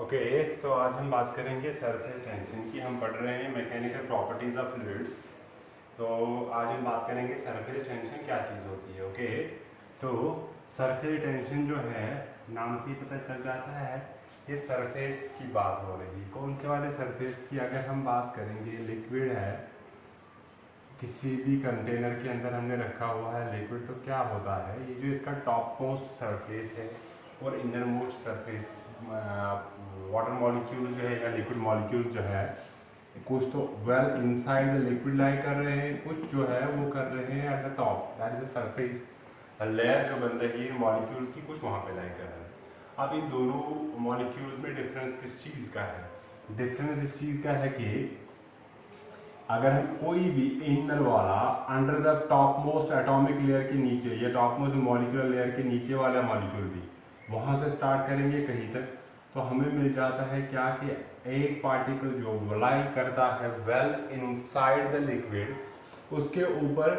Okay तो आज हम बात करेंगे सरफेस टेंशन की। हम पढ़ रहे हैं मैकेनिकल प्रॉपर्टीज ऑफ फ्लूइड्स। तो आज हम बात करेंगे सरफेस टेंशन क्या चीज़ होती है। ओके तो सरफेस टेंशन जो है नाम से ही पता चल जाता है, ये सरफेस की बात हो रही है। कौन से वाले सरफेस की? अगर हम बात करेंगे लिक्विड है, किसी भी कंटेनर के अंदर हमने रखा हुआ है लिक्विड, तो क्या होता है ये जो इसका टॉप मोस्ट सरफेस है और inner most surface, water molecule जो है या लिक्विड मॉलिक्यूल जो है, कुछ तो वेल इनसाइड द लिक्विड लाई कर रहे हैं, कुछ जो है वो कर रहे हैं at the top, that is the surface layer जो बन रही है मॉलिक्यूल्स की, कुछ वहाँ पे लाई कर रहे हैं। अब इन दोनों मॉलिक्यूल्स में डिफरेंस किस चीज़ का है? डिफरेंस इस चीज़ का है कि अगर हम कोई भी इनर वाला under the top most atomic layer के नीचे या टॉप मोस्ट मॉलिक्यूलर लेयर के नीचे वाला मॉलिक्यूल भी वहाँ से स्टार्ट करेंगे कहीं तक, तो हमें मिल जाता है क्या कि एक पार्टिकल जो वलाई करता है वेल इनसाइड द लिक्विड, उसके ऊपर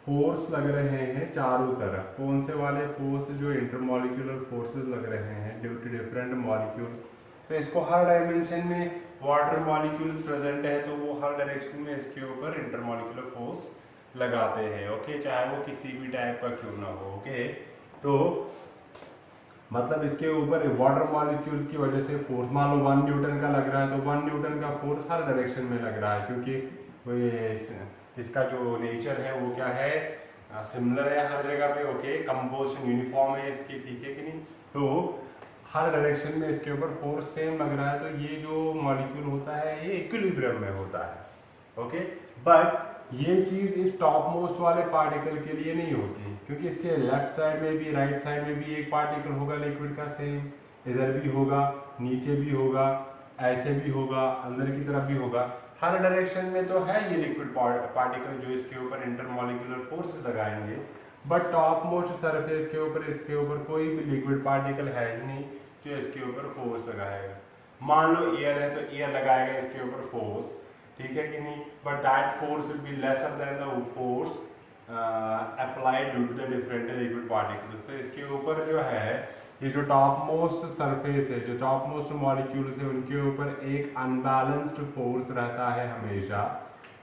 फोर्स लग रहे हैं चारों तरफ। कौन से वाले फोर्स? जो इंटरमॉलिक्यूलर फोर्सेस लग रहे हैं ड्यू टू डिफरेंट मॉलिक्यूल्स। तो इसको हर डायमेंशन में वाटर मॉलिक्यूल्स प्रेजेंट है तो वो हर डायरेक्शन में इसके ऊपर इंटरमॉलिक्यूलर फोर्स लगाते हैं। ओके चाहे वो किसी भी टाइप का क्यों ना हो। ओके तो मतलब इसके ऊपर वाटर मॉलिक्यूल्स की वजह से फोर्स, मान लो 1 न्यूटन का लग रहा है तो 1 न्यूटन का फोर्स हर डायरेक्शन में लग रहा है, क्योंकि वो इसका जो नेचर है वो क्या है, सिमिलर है हर जगह पे। ओके कंपोजिशन यूनिफॉर्म है इसकी, ठीक है कि नहीं? तो हर डायरेक्शन में इसके ऊपर फोर्स सेम लग रहा है, तो ये जो मॉलिक्यूल होता है ये इक्विलिब्रियम में होता है। ओके बट ये चीज इस टॉप मोस्ट वाले पार्टिकल के लिए नहीं होती, क्योंकि इसके लेफ्ट साइड में भी राइट साइड में भी एक पार्टिकल होगा लिक्विड का सेम, इधर भी होगा, नीचे भी होगा, ऐसे भी होगा, अंदर की तरफ भी होगा। हर डायरेक्शन में तो है ये लिक्विड पार्टिकल जो इसके ऊपर इंटरमॉलिक्यूलर फोर्स लगाएंगे, बट टॉप मोस्ट सरफेस के ऊपर इसके ऊपर कोई भी लिक्विड पार्टिकल है ही नहीं जो इसके ऊपर फोर्स लगाएगा। मान लो एयर है तो एयर लगाएगा इसके ऊपर फोर्स, ठीक है कि नहीं? But that force will be lesser than the force applied due to the different liquid particles. तो इसके ऊपर जो है ये जो टॉप मोस्ट सरफेस है, जो टॉप मोस्ट मॉलिक्यूल्स है, उनके ऊपर एक अनबैलेंस्ड फोर्स रहता है हमेशा।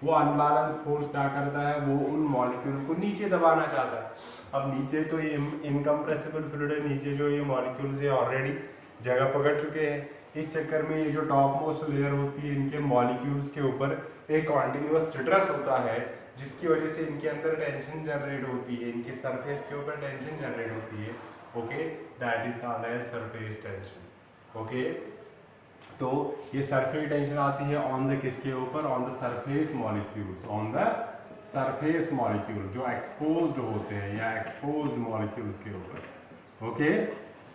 वो अनबैलेंस फोर्स क्या करता है, वो उन मॉलिक्यूल्स को नीचे दबाना चाहता है। अब नीचे तो ये इनकम्प्रेसिबल फ्लूइड है, नीचे जो ये मॉलिक्यूल्स है ऑलरेडी जगह पकड़ चुके हैं। इस चक्कर में ये जो टॉप मोस्ट लेयर होती है, इनके मॉलिक्यूल्स के ऊपर एक कॉन्टिन्यूअस स्ट्रेस होता है, जिसकी वजह से इनके अंदर टेंशन जनरेट होती है, इनके सरफेस के ऊपर टेंशन जनरेट होती है। Okay that is called as surface tension. Okay तो ये सरफेस टेंशन आती है ऑन द किसके ऊपर? On the surface molecules, on the surface molecule जो एक्सपोज्ड होते हैं या एक्सपोज्ड मॉलिक्यूल्स के ऊपर। ओके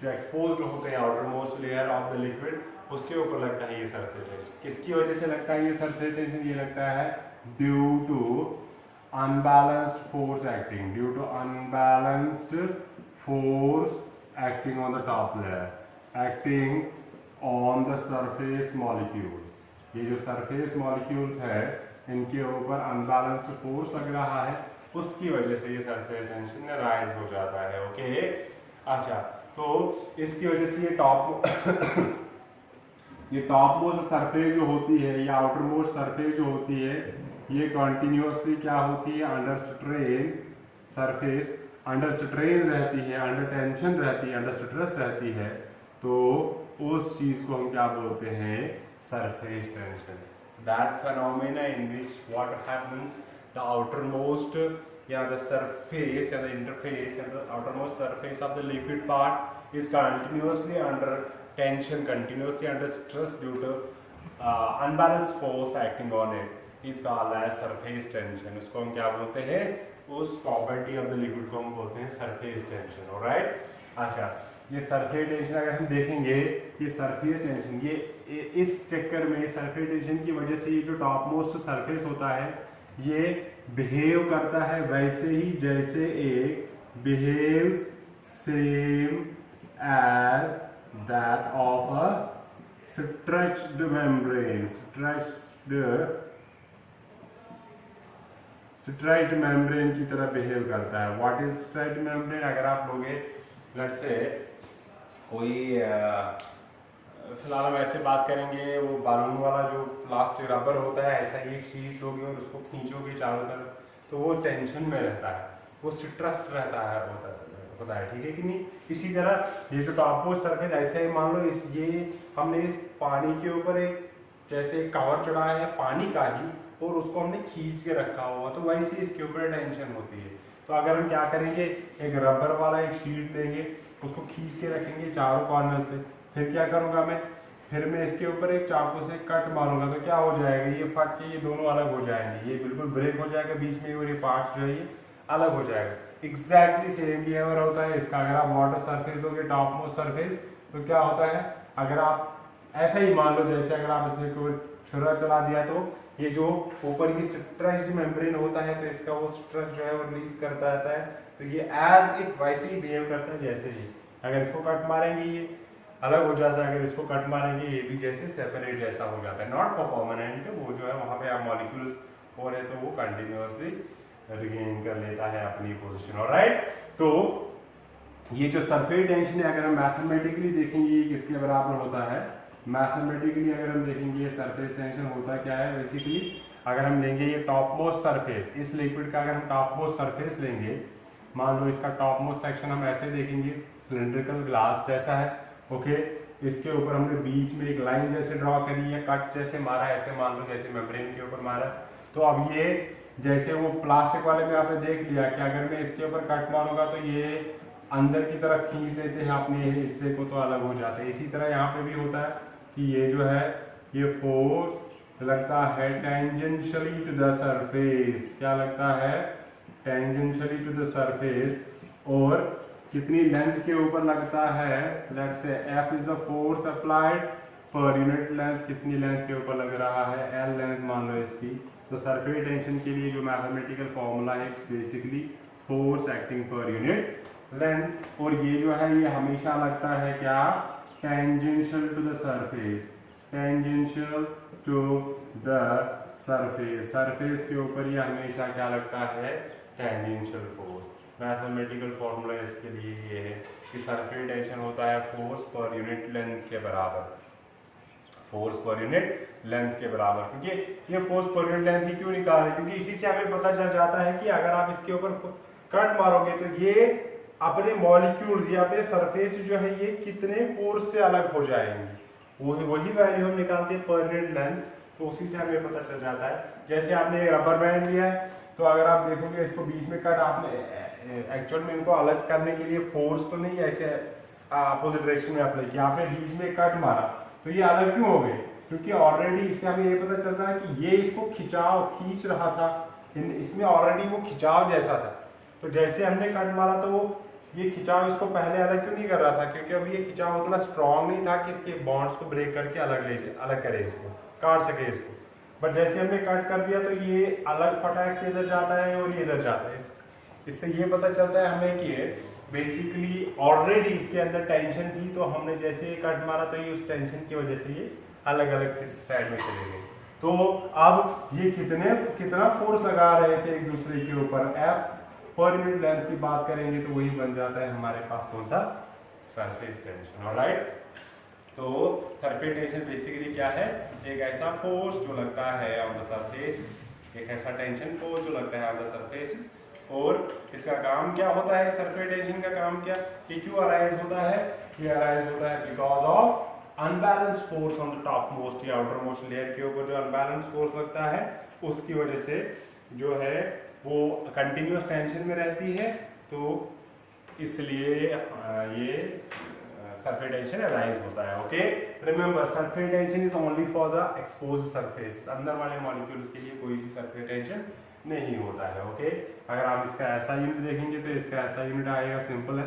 जो एक्सपोज्ड होते हैं outer most layer of the liquid, उसके ऊपर लगता है ये सरफेस टेंशन। किसकी वजह से लगता है ये सरफेस टेंशन? ये लगता है due to unbalanced force acting, due to unbalanced force acting on the top layer, acting on the surface molecules। ये जो surface molecules है इनके ऊपर unbalanced force लग रहा है, उसकी वजह से ये surface tension राइज हो जाता है। ओके अच्छा तो इसकी वजह से ये टॉप मोस्ट सरफेस जो होती है या आउटर मोस्ट सरफेस जो होती है, ये कॉन्टिन्यूसली क्या होती है? Under strain surface, under strain रहती है, अंडर टेंशन रहती है, अंडर स्ट्रेस रहती है, तो उस चीज को हम क्या बोलते हैं? Surface tension. That phenomena in which what happens the outer most या द सरफेस या द इंटरफेस या the outer most surface of the liquid part is continuously under tension, continuously under stress due to unbalanced force acting on it is called as surface tension। उसको हम क्या बोलते हैं? उस property of the liquid को हम बोलते हैं सरफेस टेंशन। ऑलराइट अच्छा ये सरफेस टेंशन अगर हम देखेंगे, ये सरफेस टेंशन ये इस चक्कर में सरफेस टेंशन की वजह से ये जो टॉप मोस्ट सरफेस होता है ये बिहेव करता है वैसे ही जैसे एक behaves same as that of a stretched membrane, stretched membrane की तरह बिहेव करता है। What is stretched membrane? अगर आप लोगे लेट्स से कोई फिलहाल हम ऐसे बात करेंगे, वो बालून वाला जो प्लास्टिक रबर होता है, ऐसा ही एक शीट लोगे और उसको खींचोगे चारों तरफ, तो वो टेंशन में रहता है, वो स्ट्रेस्ड रहता है, होता है, ठीक है कि नहीं। इसी तरह ये जो टॉप मोस्ट सरफेस, ऐसे ही मान लो ये हमने इस पानी के ऊपर एक जैसे कवर चढ़ाया है पानी का ही, और उसको हमने खींच के रखा हुआ, तो वैसे इसके ऊपर टेंशन होती है। तो अगर हम क्या करेंगे, एक रबर वाला एक शीट लेंगे, उसको खींच के रखेंगे चारों कॉर्नर्स पे, फिर क्या करूँगा मैं, फिर मैं इसके ऊपर एक चाकू से कट मारूंगा, तो क्या हो जाएगा, ये फट के ये दोनों अलग हो जाएंगे, ये बिल्कुल ब्रेक हो जाएगा बीच में, और ये पार्ट्स जो है ये अलग हो जाएगा। एग्जैक्टली सेम बिहेवियर होता है इसका। अगर आप वाटर सरफेस दोगे टॉप मोस्ट सरफेस, तो क्या होता है, अगर आप ऐसा ही मान लो जैसे अगर आप इसमें कोई छुरा चला दिया, तो ये जो ऊपर की स्ट्रेच्ड मेम्ब्रेन होता है, तो इसका वो स्ट्रेस जो है वो रिलीज करता रहता है, तो ये एज इफ वैसे ही बिहेव करता है जैसे ही। अगर इसको कट मारेंगे ये अलग हो जाता है, अगर इसको कट मारेंगे ये भी जैसे सेपरेट जैसा हो जाता है, नॉट फॉर परमानेंट, वो जो है वहाँ पे आप मॉलिक्यूल्स हो रहे तो वो कंटिन्यूअसली रिगेन कर लेता है अपनी पोजीशन। ऑलराइट, तो ये जो सरफेस टेंशन है, अगर हम मैथमेटिकली देखेंगे ये किसके बराबर होता है, मैथमेटिकली अगर हम देखेंगे ये सरफेस टेंशन होता क्या है बेसिकली, अगर हम लेंगे ये टॉप मोस्ट सरफेस, इस लिक्विड का अगर हम टॉप मोस्ट सरफेस लेंगे, मान लो इसका टॉप मोस्ट सेक्शन हम ऐसे देखेंगे, सिलिंड्रिकल ग्लास जैसा है, ओके, इसके ऊपर हमने बीच में एक लाइन जैसे ड्रॉ करी है, कट जैसे मारा, ऐसे मान लो जैसे मेम्ब्रेन के ऊपर मारा, तो अब ये जैसे वो प्लास्टिक वाले में आपने देख लिया कि अगर मैं इसके ऊपर कट मारूंगा तो ये अंदर की तरफ खींच लेते हैं अपने हिस्से को, तो अलग हो जाते हैं। इसी तरह यहाँ पे भी होता है कि ये जो है ये फोर्स लगता है टेंजेंशियली टू द सरफेस, क्या लगता है, टेंजेंशियली टू द सरफेस, और कितनी लेंथ के ऊपर लगता है, let's say F is the force applied पर यूनिट लेंथ, कितनी लेंथ के ऊपर लग रहा है, L लेंथ मान लो इसकी। तो सरफेस टेंशन के लिए जो मैथमेटिकल फॉर्मूला है it's basically force acting per unit length, और ये जो है ये हमेशा लगता है क्या, tangential to the surface, tangential to the surface, surface के ऊपर ये हमेशा क्या लगता है, टेंजेंशियल फोर्स। मैथमेटिकल फॉर्मूला इसके लिए ये है कि सरफेस टेंशन होता है फोर्स पर यूनिट लेंथ के बराबर, फोर्स पर यूनिट लेंथ के बराबर। क्योंकि ये फोर्स पर यूनिट लेंथ ही क्यों निकाल रहे, क्योंकि इसी से हमें पता चल जाता है कि अगर आप इसके ऊपर कट मारोगे तो ये अपने मॉलिक्यूल्स या अपने सरफेस जो है ये कितने फोर्स से अलग हो जाएंगे, वही वैल्यू हम निकालते हैं पर यूनिट लेंथ, तो उसी से हमें पता चल जाता है। जैसे आपने रबर बैंड लिया है, तो अगर आप देखोगे इसको बीच में कट, आपने एक्चुअल में इनको अलग करने के लिए फोर्स तो नहीं ऐसे अपोजिट डायरेक्शन में अप्लाई किया, आपने बीच में कट मारा, तो ये अलग क्यों हो गए, क्योंकि ऑलरेडी इससे हमें ये पता चलता है कि ये इसको खींच रहा था, इसमें ऑलरेडी वो खिंचाव जैसा था, तो जैसे हमने कट मारा तो ये खिंचाव इसको पहले अलग क्यों नहीं कर रहा था, क्योंकि अभी ये खिंचाव उतना स्ट्रॉन्ग नहीं था कि इसके बॉन्ड्स को ब्रेक करके अलग करे, इसको काट सके इसको। बट जैसे हमने कट कर दिया तो ये अलग फटाक से इधर जाता है और ये इधर जाता है। इससे ये पता चलता है हमें कि बेसिकली ऑलरेडी इसके अंदर टेंशन थी, तो हमने जैसे ये कट मारा तो ये उस टेंशन की वजह से ये अलग अलग से साइड में चले गए। तो अब ये कितना फोर्स लगा रहे थे एक दूसरे के ऊपर, F पर यूनिट लेंथ की बात करेंगे तो वही बन जाता है हमारे पास कौन सा, सरफेस टेंशन। ऑलराइट, तो सरफेस टेंशन बेसिकली क्या है, एक ऐसा फोर्स जो लगता है ऑन द सरफेस, एक ऐसा टेंशन फोर्स जो लगता है ऑन द सरफेस, और इसका काम क्या होता है, सरफेस टेंशन का काम क्या, ये क्यों अराइज होता है, ये अराइज होता है because of unbalance force on the top most या आउटर मोस्ट लेयर के ऊपर जो अनबैलेंस फोर्स लगता है, उसकी वजह से जो है वो कंटिन्यूअस टेंशन में रहती है, तो इसलिए ये सरफेस टेंशन अराइज होता है। Okay, remember surface tension is only for the exposed surface, अंदर वाले मॉलिक्यूल्स के लिए कोई भी सरफेस टेंशन नहीं होता है। ओके, अगर आप इसका ऐसा यूनिट देखेंगे तो इसका ऐसा यूनिट आएगा, सिंपल है,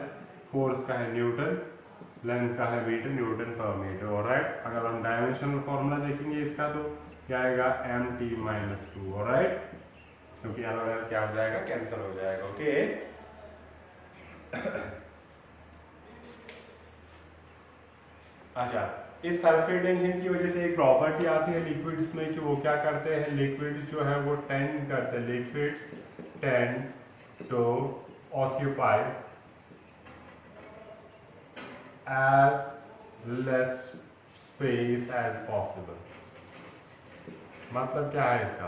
फोर्स का है न्यूटन, लेंथ का है मीटर, न्यूटन पर मीटर। ऑलराइट, अगर हम डायमेंशनल फॉर्मूला देखेंगे इसका तो क्या आएगा, mt-2। ऑलराइट, क्योंकि अलग क्या हो जाएगा, कैंसिल हो जाएगा। ओके, अच्छा, इस सरफेस टेंशन की वजह से एक प्रॉपर्टी आती है लिक्विड्स में कि वो क्या करते हैं, लिक्विड्स जो है वो टेंड करते हैं, liquids tend to occupy as less space as possible. मतलब क्या है इसका,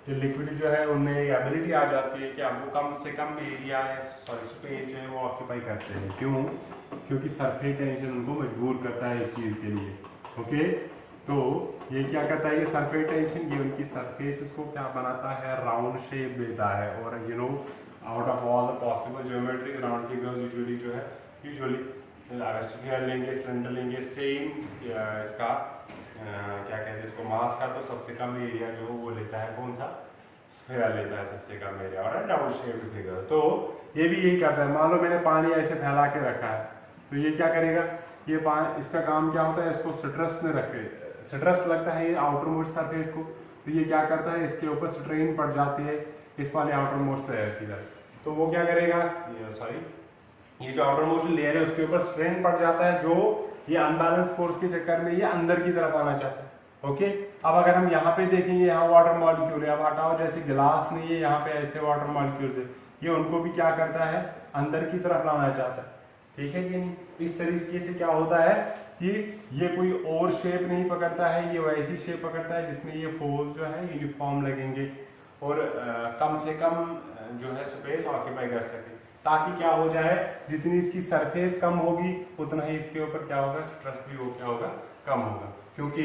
कि लिक्विड जो है उनमें एबिलिटी आ जाती है कि अब वो कम से कम एरिया स्पेस जो है वो ऑक्यूपाई करते हैं। क्यों? क्योंकि सरफेस टेंशन उनको मजबूर करता है इस चीज़ के लिए। ओके, तो ये क्या करता है, ये सरफेस टेंशन ये उनकी सरफेस को क्या बनाता है, राउंड शेप देता है। और out of all the possible geometry round figures usually अगर स्फीयर लेंगे, सिलेंडर लेंगे, सेम इसका क्या कहते हैं इसको, मास का, तो सबसे कम एरिया जो वो लेता है, कौन सा, स्फीयर लेता है सबसे कम एरिया। और राउंड शेप्ड फिगर्स, तो ये भी यही करता है। मान लो मैंने पानी ऐसे फैला के रखा है, तो ये क्या करेगा, ये पानी, इसका काम क्या होता है, इसको स्ट्रेस में रखे, स्ट्रेस लगता है ये आउटर मोस्ट सरफेस को, तो ये क्या करता है, इसके ऊपर स्ट्रेन पड़ जाती है इस वाले आउटर मोस्ट लेयर की तरफ। तो वो क्या करेगा, ये जो आउटर मोस्ट लेयर है उसके ऊपर स्ट्रेन पड़ जाता है, जो ये अनबैलेंस फोर्स के चक्कर में ये अंदर की तरफ आना चाहता है। ओके, अब अगर हम यहाँ पे देखेंगे, यहाँ वाटर मॉलिक्यूल है, अब हटाओ, जैसे गिलास नहीं है, यहाँ पे ऐसे वाटर मॉलिक्यूल्स है, ये उनको भी क्या करता है, अंदर की तरफ लाना चाहता है। ठीक है कि नहीं? इस तरीके से क्या होता है कि ये कोई और शेप नहीं पकड़ता है, ये वैसी शेप पकड़ता है जिसमें ये फोर्स जो है यूनिफॉर्म लगेंगे और कम से कम जो है स्पेस ऑक्यूपाई कर सके, ताकि क्या हो जाए, जितनी इसकी सरफेस कम होगी उतना ही इसके ऊपर क्या होगा, स्ट्रेस भी हो क्या होगा, कम होगा। क्योंकि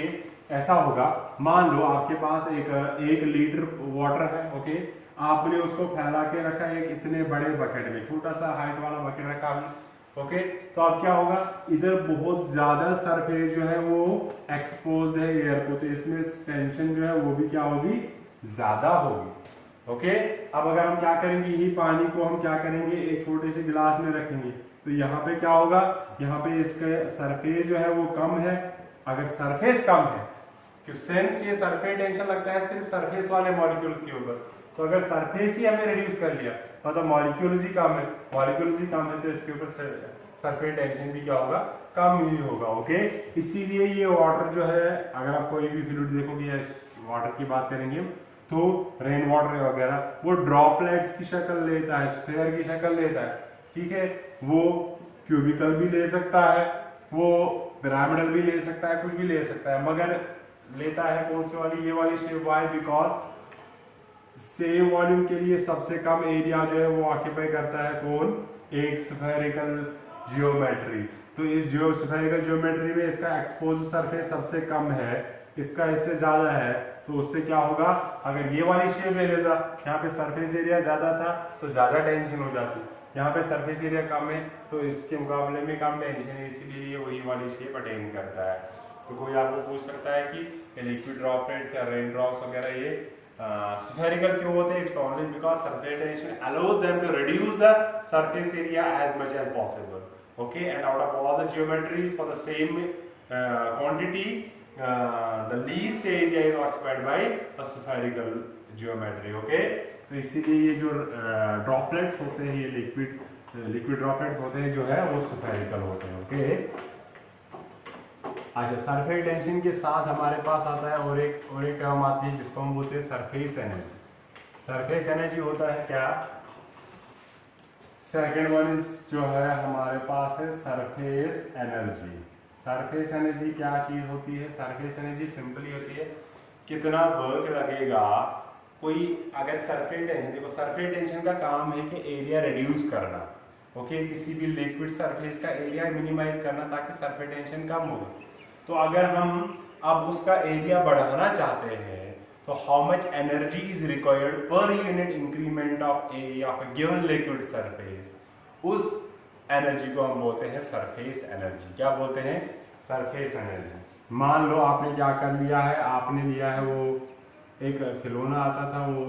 ऐसा होगा, मान लो आपके पास एक लीटर वाटर है, ओके, आपने उसको फैला के रखा है एक इतने बड़े बकेट में, छोटा सा हाइट वाला बकेट रखा आपने, ओके, तो अब क्या होगा, इधर बहुत ज्यादा सरफेस जो है वो एक्सपोज्ड है एयर को, तो इसमें टेंशन जो है वो भी क्या होगी, ज्यादा होगी। ओके, अब अगर हम क्या करेंगे, यही पानी को हम क्या करेंगे, एक छोटे से गिलास में रखेंगे, तो यहाँ पे क्या होगा, यहाँ पे इसके सरफेस जो है वो कम है। अगर सरफेस कम है, क्यों, सेंस ये सरफेस टेंशन लगता है सिर्फ सरफेस वाले मॉलिक्यूल्स के ऊपर, तो अगर सरफेस ही हमने रिड्यूस कर लिया, मतलब मॉलिक्यूल्स ही कम है, तो इसके ऊपर सरफेस टेंशन भी क्या होगा, कम ही होगा। ओके, इसीलिए ये वाटर जो है, अगर आप कोई भी फ्लूइड देखोगे या वाटर की बात करेंगे तो रेन वाटर वगैरह, वो ड्रॉपलेट्स की शक्ल लेता है, स्फीयर की शक्ल लेता है। ठीक है, वो क्यूबिकल भी ले सकता है, वो पिरामिडल भी ले सकता है, कुछ भी ले सकता है, मगर लेता है कौन सी वाली, ये वाली shape. Why? Because same volume के लिए सबसे कम एरिया जो है वो ऑक्यूपाई करता है कौन, एक स्फेरिकल जियोमेट्री। तो इस स्फेरिकल जियोमेट्री में इसका एक्सपोज सरफेस सबसे कम है, इसका इससे ज्यादा है, तो उससे क्या होगा, अगर ये वाली शेप ले लेता, यहाँ पे सरफेस एरिया ज्यादा था तो ज्यादा टेंशन हो जाती, यहाँ पे सरफेस एरिया कम है तो इसके मुकाबले में कम टेंशन है, इसीलिए ये वही वाली शेप अटेन करता है। तो कोई आपको पूछ सकता है कि लिक्विड ड्रॉपलेट्स या रेन ड्रॉप्स वगैरह ये स्फेरिकल क्यों होते हैं? It's only because surface tension allows them to reduce the surface area as much as possible. Okay, and out of all the geometries for the same quantity the least area is occupied by a spherical geometry. Okay, तो इसीलिए ये जो droplets होते हैं, ये liquid droplets होते हैं जो है वो स्फेरिकल होते हैं। ओके, अच्छा, सरफेस टेंशन के साथ हमारे पास आता है और एक टर्म आती है जिसको हम बोलते हैं सरफेस एनर्जी। सरफेस एनर्जी होता है क्या, सेकेंड वन इज जो है हमारे पास है सरफेस एनर्जी। सरफेस एनर्जी क्या चीज होती है? सरफेस एनर्जी सिंपली होती है कितना वर्क लगेगा कोई, अगर सरफेस टेंशन, देखो सरफेस टेंशन का काम है कि एरिया रिड्यूस करना। ओके, किसी भी लिक्विड सरफेस का एरिया मिनिमाइज करना ताकि सरफेस टेंशन कम हो। तो अगर हम अब उसका एरिया बढ़ाना चाहते हैं तो how much energy is required per unit increment of area of a given liquid surface, उस एनर्जी को हम बोलते हैं सरफेस एनर्जी। क्या बोलते हैं? Surface energy. मान लो आपने क्या कर लिया है, आपने लिया है वो एक खिलौना आता था वो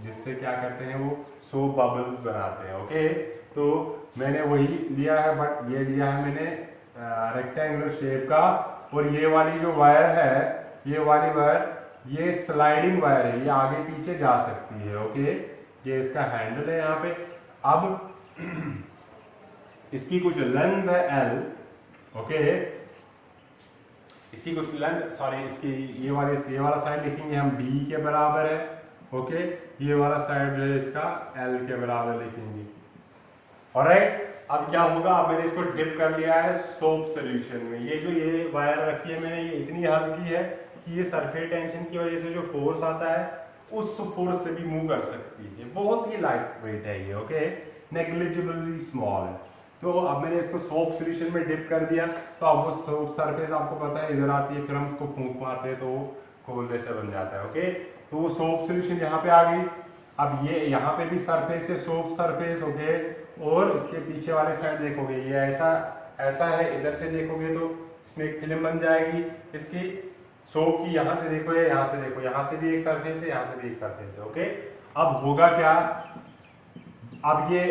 जिससे क्या करते हैं वो सोप बबल्स बनाते हैं। ओके, तो मैंने वही लिया है, बट ये लिया है मैंने रेक्टेंगुलर शेप का, और ये वाली जो वायर है, ये वाली वायर ये स्लाइडिंग वायर है, ये आगे पीछे जा सकती है। ओके, ये इसका हैंडल है यहाँ पे। अब इसकी कुछ लेंथ है L, ओके, इसकी कुछ लेंथ, सॉरी, इसकी ये वाला साइड लिखेंगे हम B के बराबर है। ओके, ये वाला साइड जो है इसका L के बराबर लिखेंगे। ऑलराइट, अब क्या होगा, अब मैंने इसको डिप कर लिया है सोप सोल्यूशन में। ये जो ये वायर रखी है मैंने, ये इतनी हल्की है कि ये सरफेस टेंशन की वजह से जो फोर्स आता है उस फोर्स से भी मूव कर सकती है। बहुत ही लाइट वेट है ये, ओके, नेग्लिजिबली स्मॉल। तो अब मैंने इसको सोप सोल्यूशन में डिप कर दिया, तो अब वो सोप सरफेस आपको पता है इधर आती है, फिर हम उसको फूंक मारते हैं तो वो कोल्ड से बन जाता है, ओके। तो वो सोप सोल्यूशन यहाँ पे आ गई। अब ये यहाँ पे भी सरफेस है, सोप सरफेस, ओके। और इसके पीछे वाले साइड देखोगे ये ऐसा है, इधर से देखोगे तो इसमें एक फिल्म बन जाएगी इसकी सोप की। यहाँ से देखो या यहाँ से देखो, यहाँ से भी एक सरफेस है, यहाँ से भी एक सरफेस है, ओके। अब होगा क्या, अब ये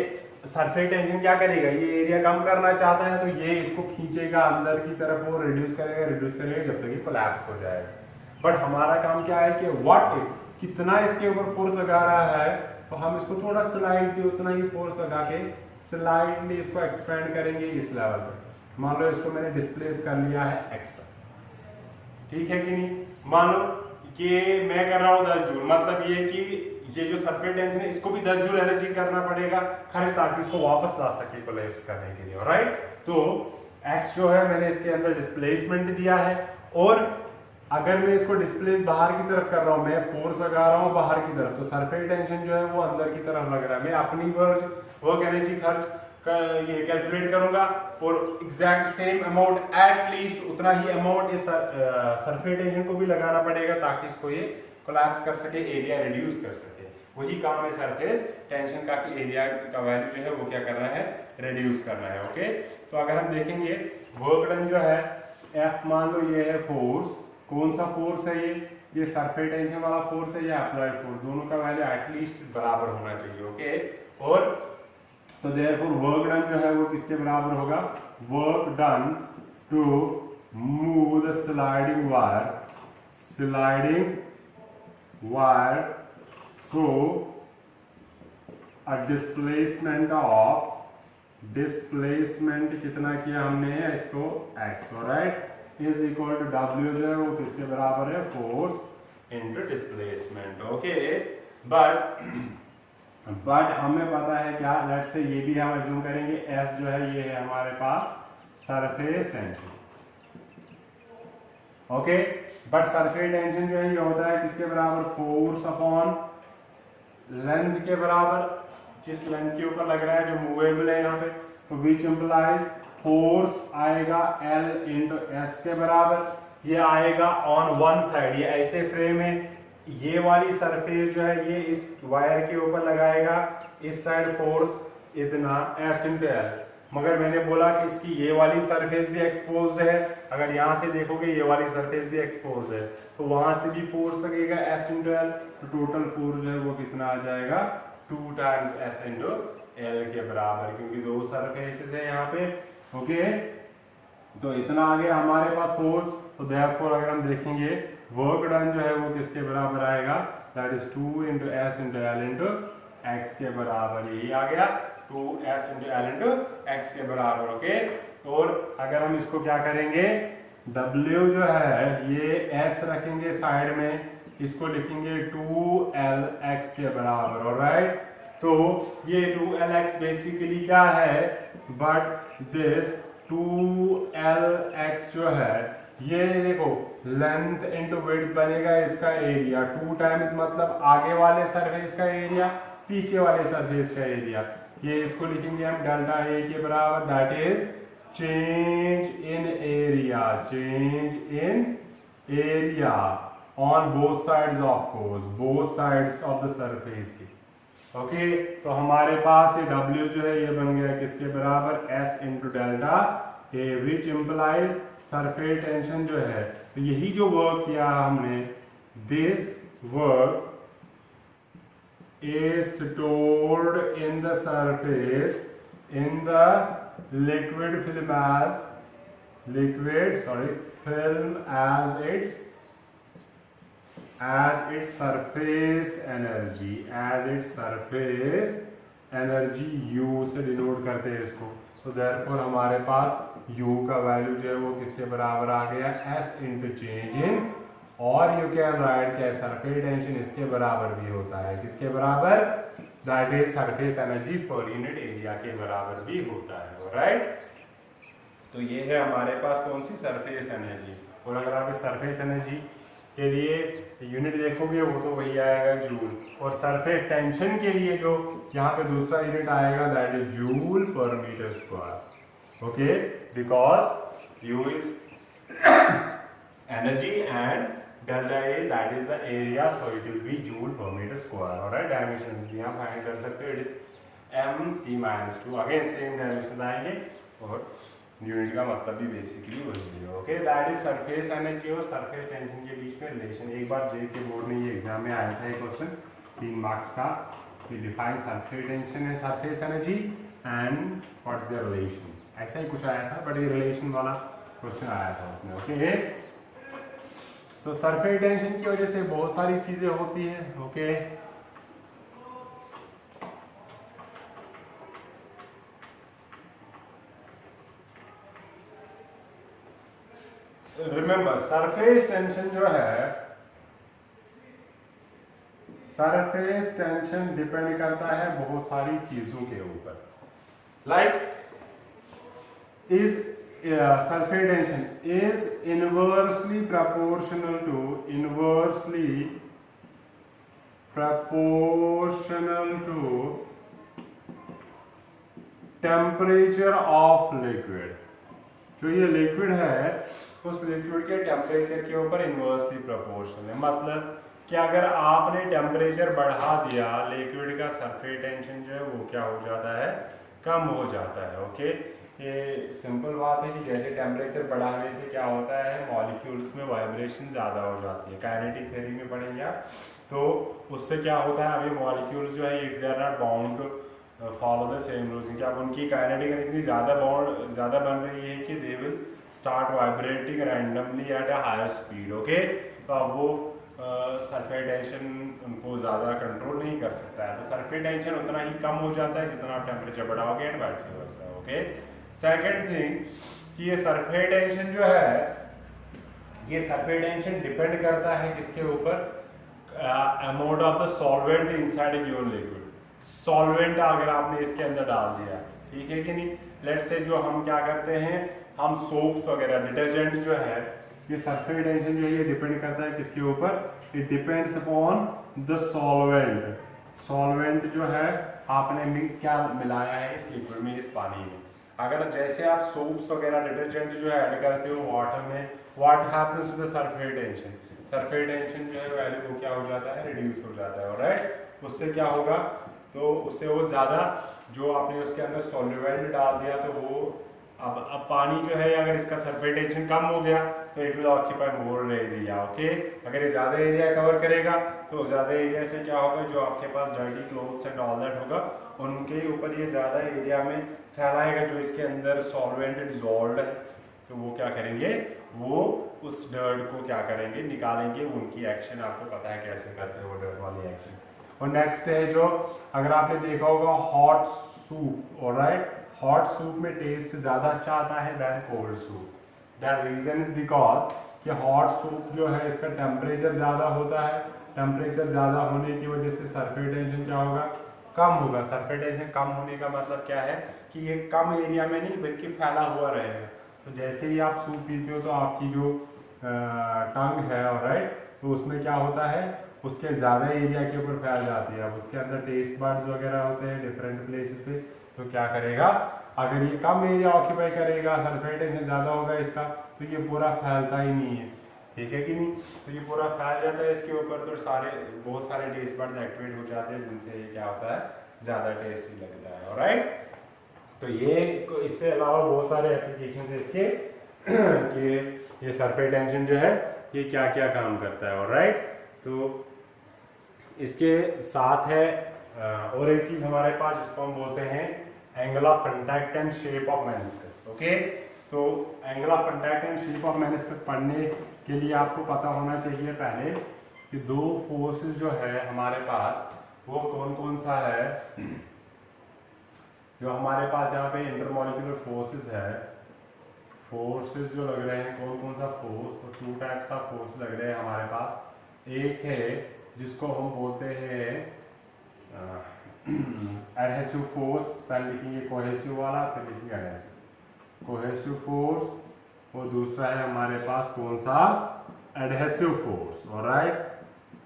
सरफेस टेंशन क्या करेगा, ये एरिया कम करना चाहता है तो ये इसको खींचेगा अंदर की तरफ और रिड्यूस करेगा जब तक ये कोलैप्स हो जाएगा। बट हमारा काम क्या है कि व्हाट कितना इसके ऊपर फोर्स लगा रहा है, तो हम इसको थोड़ा स्लाइडली उतना ही फोर्स लगा के स्लाइडली इसको एक्सपेंड करेंगे इस लेवल पर। मान लो इसको मैंने डिस्प्लेस कर लिया है एक्स, ठीक है कि नहीं। मान लो कि मैं कर रहा हूं 10 जूल, मतलब ये कि ये जो सरफेस टेंशन है इसको भी 10 जूल एनर्जी करना पड़ेगा खर्च, ताकि इसको वापस ला सके कोलैप्स करने के लिए, ऑलराइट। तो x जो है मैंने इसके अंदर डिस्प्लेसमेंट दिया है, और अगर मैं इसको डिस्प्लेस बाहर की तरफ कर रहा हूं, मैं फोर्स लगा रहा हूं बाहर की तरफ, तो सरफेस टेंशन जो है वो अंदर की तरफ लग रहा है। मैं अपनी वर्क एनर्जी खर्च ये कैलकुलेट करूंगा और exact same amount, at least उतना ही अमाउंट इस सरफेस टेंशन को भी लगाना पड़ेगा ताकि इसको ये कोलैप्स कर सके, एरिया रिड्यूस कर सके। वही काम है सरफेस टेंशन का कि एरिया का वैल्यू जो है वो क्या करना है, रिड्यूस करना है, ओके। तो अगर हम देखेंगे वर्क डन जो है F, मान लो ये है फोर्स, कौन सा फोर्स है ये सरफेस टेंशन वाला फोर्स है या अप्लाइड फोर्स, दोनों का वैल्यू एटलीस्ट बराबर होना चाहिए, ओके। और तो देयरफॉर वर्क डन जो है वो किसके बराबर होगा, work done to move the sliding wire through a displacement कितना किया हमने इसको x, alright, is equal to W जो है वो किसके बराबर है, force into displacement, okay. But हमें पता है क्या, लेट्स से ये भी हम अज्यूम करेंगे S जो है ये है हमारे पास surface tension, okay. But surface tension जो है ये होता है किसके बराबर, फोर्स अपॉन लेंथ के बराबर, जिस लेंथ के ऊपर लग रहा है जो मूवेबल है यहाँ पे, तो विच इंप्लाइज फोर्स आएगा L इंटू S के बराबर। ये आएगा ऑन वन साइड, ये ऐसे फ्रेम है, ये वाली सरफेस जो है ये इस वायर के ऊपर लगाएगा, इस साइड फोर्स इतना S इंटू L। मगर मैंने बोला कि इसकी ये वाली सरफेस भी एक्सपोज्ड है, अगर यहाँ से देखोगे ये वाली सरफेस भी एक्सपोज्ड है, तो वहां से भी फोर्स लगेगा S इंटू L, तो टोटल फोर्स जो है वो कितना आ जाएगा, 2 टाइम्स S इंटू L के बराबर, क्योंकि दो सरफेसेस है यहाँ पे, ओके। तो इतना आ गया हमारे पास फोर्स। तो देयरफॉर अगर हम देखेंगे वर्क डन जो है वो किसके बराबर आएगा, that is 2 into S into L into x के बराबर, यही आ गया 2s into L into x के बराबर, ओके। और अगर हम इसको क्या करेंगे, W जो है ये s रखेंगे साइड में, इसको लिखेंगे 2lx के बराबर, ऑलराइट। तो ये 2lx बेसिकली क्या है, बट दिस 2lx जो है ये देखो लेंथ इंटू विड्थ बनेगा इसका एरिया, 2 टाइम्स मतलब आगे वाले सरफेस का एरिया, पीछे वाले सरफेस का एरिया, ये इसको लिखेंगे हम डेल्टा ए के बराबर, that is change in area on both sides of course, both sides of the surface की, ओके। तो हमारे पास ये W जो है ये बन गया किसके बराबर, S into delta A, which implies surface tension जो है, तो यही जो वर्क किया हमने, this work is stored in the surface in the liquid film as its surface energy U से डिनोट करते हैं इसको। तो देयरफॉर हमारे पास U का वैल्यू जो है वो किसके बराबर आ गया, S इंटू चेंज इन, और यू कैन राइट क्या सरफेस टेंशन इसके बराबर भी होता है, किसके बराबर, that is surface energy per unit area के बराबर भी होता है। ऑलराइट, तो ये है हमारे पास कौन सी सरफेस एनर्जी। और अगर आप इस सरफेस एनर्जी के लिए यूनिट देखोगे वो तो वही आएगा जूल, और सरफेस टेंशन के लिए जो यहाँ पे दूसरा यूनिट आएगा that is joule per metre square. Okay, because U is energy and delta is that is the area, so it will be joule per metre square. Alright, dimensions भी आप find कर सकते हो, it is m(t-2). Again same dimensions आएंगे और unit का मतलब भी बेसिकली वही है। Okay, that is surface energy और सरफेस टेंशन के बीच में रिलेशन। एक बार जे के बोर्ड में ये एग्जाम में आया था एक क्वेश्चन 3 मार्क्स का, कि define surface tension and surface energy and what is the relation, ऐसा ही कुछ आया था, बट ये रिलेशन वाला क्वेश्चन आया था उसमें। ओके, तो सरफेस टेंशन की वजह से बहुत सारी चीजें होती है। ओके, रिमेंबर सरफेस टेंशन जो है, सरफेस टेंशन डिपेंड करता है बहुत सारी चीजों के ऊपर। Like is surface tension is inversely proportional to temperature of liquid. जो ये लिक्विड है उस लिक्विड के टेम्परेचर के ऊपर इनवर्सली प्रोपोर्शनल है। मतलब कि अगर आपने टेम्परेचर बढ़ा दिया, लिक्विड का सरफेस टेंशन जो है वो क्या हो जाता है, कम हो जाता है। ओके, ये सिंपल बात है कि जैसे टेम्परेचर बढ़ाने से क्या होता है, मॉलिक्यूल्स में वाइब्रेशन ज़्यादा हो जाती है। काइनेटिक थ्योरी में पढ़ेंगे आप, तो उससे क्या होता है, अभी मॉलिक्यूल्स जो है if they are not bound to follow the same rules, क्या उनकी काइनेटिक इतनी ज़्यादा बन रही है कि they will start vibrating randomly at a higher speed. Okay, तो अब वो सरफेस टेंशन उनको ज़्यादा कंट्रोल नहीं कर सकता है, तो सरफेस टेंशन उतना ही कम हो जाता है जितना आप टेम्परेचर बढ़ाओगे and vice versa. Okay, second thing कि ये सरफेस टेंशन जो है, ये सरफेस टेंशन डिपेंड करता है किसके ऊपर, amount of the solvent inside a given liquid. Solvent अगर आपने इसके अंदर डाल दिया, ठीक है कि नहीं, लेट्स से जो हम क्या करते हैं, हम सोप्स वगैरह डिटर्जेंट जो है, ये सरफेस टेंशन जो है ये डिपेंड करता है किसके ऊपर, it depends upon the solvent. Solvent जो है आपने क्या मिलाया है इस लिक्विड में, इस पानी में। अगर जैसे आप सोप्स वगैरह डिटर्जेंट जो है ऐड करते हो वाटर में, what happens to the surface tension, surface tension जो है वैल्यू वो क्या हो जाता है, रिड्यूस हो जाता है। ऑलराइट, उससे क्या होगा, तो उससे वो ज़्यादा जो आपने उसके अंदर सॉल्वेंट डाल दिया, तो वो अब पानी जो है अगर इसका सरफेस टेंशन कम हो गया तो it will occupy more area. Okay, अगर ये ज़्यादा एरिया कवर करेगा तो ज़्यादा एरिया से क्या होगा, जो आपके पास dirty clothes and all that होगा उनके ऊपर ये ज़्यादा एरिया में फैलाएगा। जो इसके अंदर सॉल्वेंट डिजॉल्व है तो वो क्या करेंगे, वो उस डर्ट को क्या करेंगे, निकालेंगे। उनकी एक्शन आपको पता है कैसे करते हैं वो डर्ट वाली एक्शन। और नेक्स्ट है जो, अगर आपने देखा होगा hot soup. Alright, hot soup में टेस्ट ज़्यादा अच्छा आता है than cold soup. That reason is because कि हॉट सूप जो है इसका टेम्परेचर ज़्यादा होता है, टेम्परेचर ज़्यादा होने की वजह से सरफेस टेंशन क्या होगा, कम होगा। सरफेस टेंशन कम होने का मतलब क्या है कि ये कम एरिया में नहीं बल्कि फैला हुआ रहेगा। तो जैसे ही आप सूप पीते हो तो आपकी जो टंग है, ऑलराइट, तो उसमें क्या होता है, उसके ज़्यादा एरिया के ऊपर फैल जाती है। अब उसके अंदर टेस्ट बड्स वगैरह होते हैं डिफरेंट प्लेसेस पे, तो क्या करेगा, अगर ये कम एरिया ऑक्यूपाई करेगा, सरफेस टेंशन ज़्यादा होगा इसका, तो ये पूरा फैलता ही नहीं है, ठीक है कि नहीं। तो ये पूरा फैल जाता है इसके ऊपर, तो बहुत सारे टेस्ट बड्स एक्टिवेट हो जाते हैं जिनसे ये क्या होता है, ज़्यादा टेस्टी लगता है। ऑलराइट, तो ये इससे अलावा बहुत सारे एप्लीकेशन है इसके कि ये सरफेस टेंशन जो है ये क्या क्या काम करता है। ऑलराइट, तो इसके साथ है और एक चीज़ हमारे पास जिसको हम बोलते हैं angle of contact and shape of meniscus. Okay, तो angle of contact and shape of meniscus पढ़ने के लिए आपको पता होना चाहिए पहले कि दो फोर्सेस जो है हमारे पास वो कौन कौन सा है। जो हमारे पास यहाँ पे इंटरमॉलिक्यूलर फोर्सेस है, फोर्सेस जो लग रहे हैं कौन कौन सा फोर्स, तो 2 टाइप्स ऑफ फोर्स लग रहे हैं हमारे पास। एक है जिसको हम बोलते हैं एडहेसिव फोर्स पहले लिखेंगे कोहेसिव वाला, फिर लिखेंगे एडहेसिव। कोहेसिव फोर्स और दूसरा है हमारे पास कौन सा, adhesive force. Alright,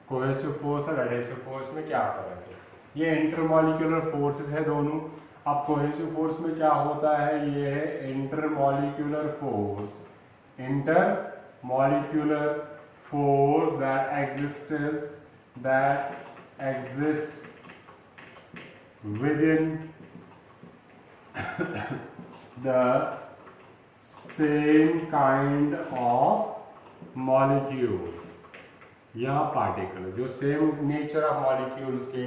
cohesive force और एडहेसिव फोर्स में क्या फर्क है, ये इंटरमॉलिक्यूलर फोर्सेस है दोनों। अब कोहेसिव फोर्स में क्या होता है, ये है intermolecular force, intermolecular force that exists within the same kind of molecules या पार्टिकल, जो सेम नेचर ऑफ मॉलिक्यूल्स के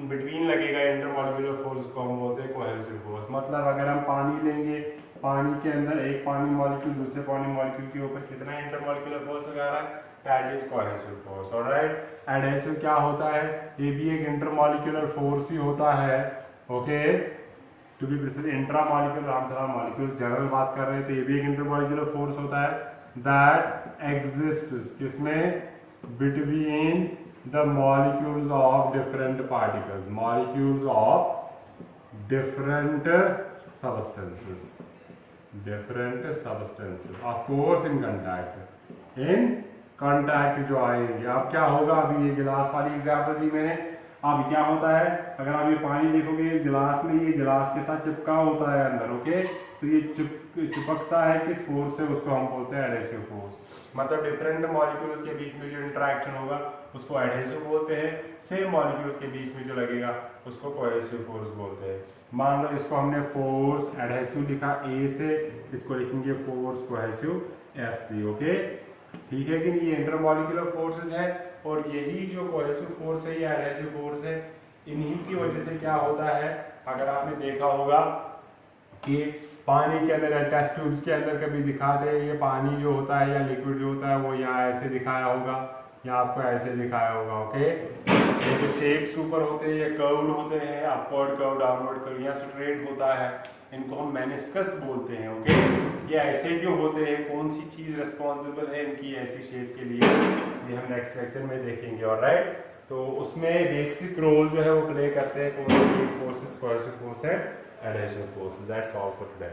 बिटवीन लगेगा इंटरमॉलिक्यूलर फोर्स को हम बोलते हैं कोहेसिव फोर्स। मतलब अगर हम पानी लेंगे, पानी के अंदर एक पानी मॉलिक्यूल दूसरे पानी मॉलिक्यूल के ऊपर कितना इंटरमॉलिक्यूलर फोर्स लगा रहा है, that is cohesive force. Alright, adhesive क्या होता है, ये भी एक इंटरमॉलिक्यूलर फोर्स ही होता है। Okay, to be precise intramolecular, हम थोड़ा मॉलिक्यूल जनरल बात कर रहे हैं, तो ये भी एक इंटरमॉलिक्यूलर फोर्स होता है दैट एग्जिस्ट्स किसमें, between the molecules of different particles, molecules of different substances, different substances of course in contact जो आएंगे। अब क्या होगा, अभी ये गिलास वाली एग्जांपल दी मैंने, अब क्या होता है, अगर आप ये पानी देखोगे इस गिलास में, ये गिलास के साथ चिपका होता है अंदर। ओके, तो ये चिपकता है किस फोर्स से, उसको हम बोलते हैं एडहेसिव फोर्स। मतलब डिफरेंट मॉलिक्यूल्स के बीच में जो इंटरेक्शन होगा उसको एडहेसिव बोलते हैं, सेम मॉलिक्यूल्स के बीच में जो लगेगा उसको कोहेसिव फोर्स बोलते हैं। मान लो इसको हमने फोर्स एडहेसिव लिखा ए से, इसको लिखेंगे force cohesive F C. Okay, ठीक है कि नहीं, ये इंटरमॉलिक्यूलर फोर्सेस है और यही जो कोहेसिव फोर्स है, ये एडहेसिव फोर्स है। इन्हीं की वजह से क्या होता है, अगर आपने देखा होगा कि पानी के अंदर टेस्ट ट्यूब्स के अंदर कभी दिखाते हैं, ये पानी जो होता है या लिक्विड जो होता है वो यहाँ ऐसे दिखाया होगा या आपको ऐसे दिखाया होगा। ओके, ये जो शेप्स ऊपर होते हैं ये कर्व्ड होते हैं, अपवर्ड कर्व, डाउनवर्ड कर्व, या स्ट्रेट होता है, इनको हम मेनिस्कस बोलते हैं। ओके, ये ऐसे क्यों होते हैं, कौन सी चीज रिस्पॉन्सिबल है इनकी ऐसी शेप के लिए, ये हम नेक्स्ट लेक्चर में देखेंगे। ऑलराइट, तो उसमें बेसिक रोल जो है वो प्ले करते हैं कौन सी फोर्सेस, कोहेसिव फोर्स है adhesive force. That's all for today.